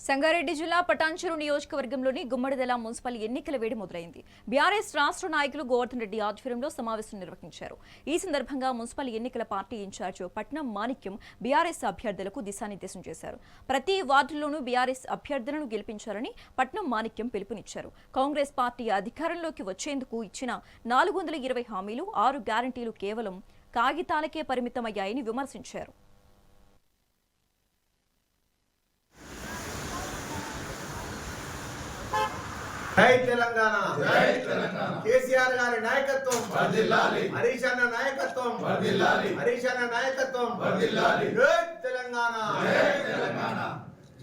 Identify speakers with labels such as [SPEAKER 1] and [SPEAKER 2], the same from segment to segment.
[SPEAKER 1] సంగారెడ్డి జిల్లా పటాన్చెరు నియోజకవర్గంలోని గుమ్మడిదల మున్సిపల్ ఎన్నికల వేడి మొదలైంది. బీఆర్ఎస్ రాష్ట్ర నాయకులు గోవర్ధన్ రెడ్డి ఆధ్వర్యంలో సమావేశం నిర్వహించారు. ఈ సందర్భంగా మున్సిపల్ ఎన్నికల పార్టీ ఇన్ఛార్జ్ పట్నం మాణిక్యం బీఆర్ఎస్ అభ్యర్థులకు దిశానిర్దేశం చేశారు. ప్రతి వార్డులోనూ బీఆర్ఎస్ అభ్యర్థులను గెలిపించాలని పట్నం మాణిక్యం పిలుపునిచ్చారు. కాంగ్రెస్ పార్టీ అధికారంలోకి వచ్చేందుకు ఇచ్చిన 420 హామీలు 6 గ్యారంటీలు కేవలం కాగితాలకే పరిమితమయ్యాయని విమర్శించారు.
[SPEAKER 2] జై తెలంగాణ కేసీఆర్ గారి నాయకత్వం వర్ధిల్లాలి, హరీష్ అన్న నాయకత్వం వర్ధిల్లాలి, హరీష్ అన్న నాయకత్వం వర్ధిల్లాలి. జై తెలంగాణ, జై తెలంగాణ,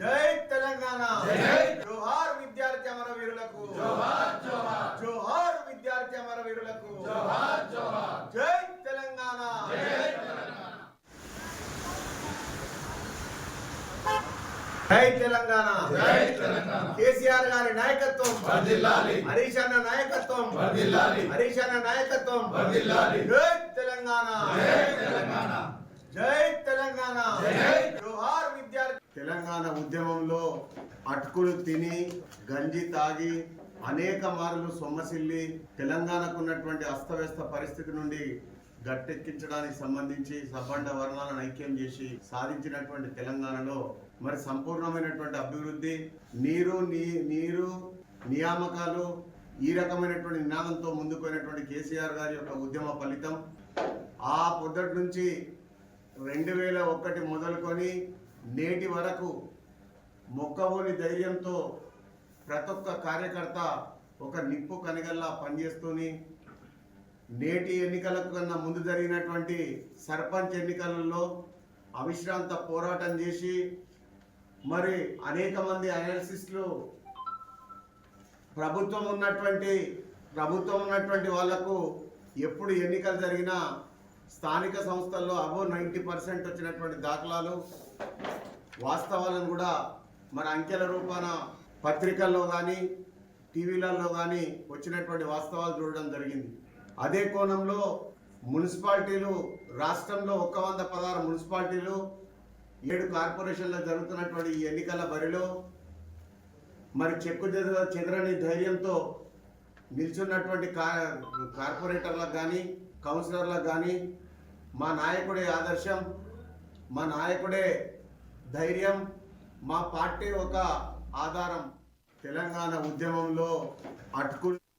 [SPEAKER 2] జై తెలంగాణ, జై జోహార్ విద్యార్థి అమరవీరులకు, జోహార్ జోహార్, జోహార్ విద్యార్థి అమరవీరులకు, జోహార్ జోహార్. జై తెలంగాణ, జై తెలంగాణ, జై తెలంగాణ, జై తెలంగాణ. కేసీఆర్ గారి నాయకత్వం వర్ధిల్లాలి, హరీష్ అన్న నాయకత్వం వర్ధిల్లాలి, హరీష్ అన్న నాయకత్వం వర్ధిల్లాలి. జై తెలంగాణ, జై తెలంగాణ, జై తెలంగాణ, జై జోహార్ విద్యార్థి. తెలంగాణ ఉద్యమంలో అటుకులు తిని గంజి తాగి అనేక మార్లు సొమ్మసిల్లి తెలంగాణకు ఉన్నటువంటి అస్తవ్యస్త పరిస్థితి నుండి గట్టెక్కించడానికి సంబంధించి సబ్బండ వర్ణాలను ఐక్యం చేసి సాధించినటువంటి తెలంగాణలో మరి సంపూర్ణమైనటువంటి అభివృద్ధి, నీరు నియామకాలు, ఈ రకమైనటువంటి నినాదంతో ముందుకుపోయినటువంటి కేసీఆర్ గారి యొక్క ఉద్యమ ఫలితం. ఆ పొద్దుటి నుంచి 2001 మొదలుకొని నేటి వరకు మొక్కవోని ధైర్యంతో ప్రతి ఒక్క కార్యకర్త ఒక నిప్పు కనిగల్లా పనిచేస్తూని నేటి ఎన్నికల కన్నా ముందు జరిగినటువంటి సర్పంచ్ ఎన్నికలలో అవిశ్రాంత పోరాటం చేసి మరి అనేక మంది అనాలిసిస్టులు ప్రభుత్వం ఉన్నటువంటి వాళ్లకు ఎప్పుడు ఎన్నికలు జరిగినా స్థానిక సంస్థల్లో అబో 90% వచ్చినటువంటి దాఖలాలు, వాస్తవాలను కూడా మరి అంకెల రూపాన పత్రికల్లో కానీ టీవీలలో కానీ వచ్చినటువంటి వాస్తవాలు చూడడం జరిగింది. అదే కోణంలో మున్సిపాలిటీలు, రాష్ట్రంలో 116 మున్సిపాలిటీలు, 7 కార్పొరేషన్లో జరుగుతున్నటువంటి ఈ ఎన్నికల బరిలో మరి చెదరని ధైర్యంతో నిల్చున్నటువంటి కార్పొరేటర్లకు కానీ కౌన్సిలర్లకు కానీ మా నాయకుడే ఆదర్శం, మా నాయకుడే ధైర్యం, మా పార్టీ ఒక ఆధారం. తెలంగాణ ఉద్యమంలో అటుకులు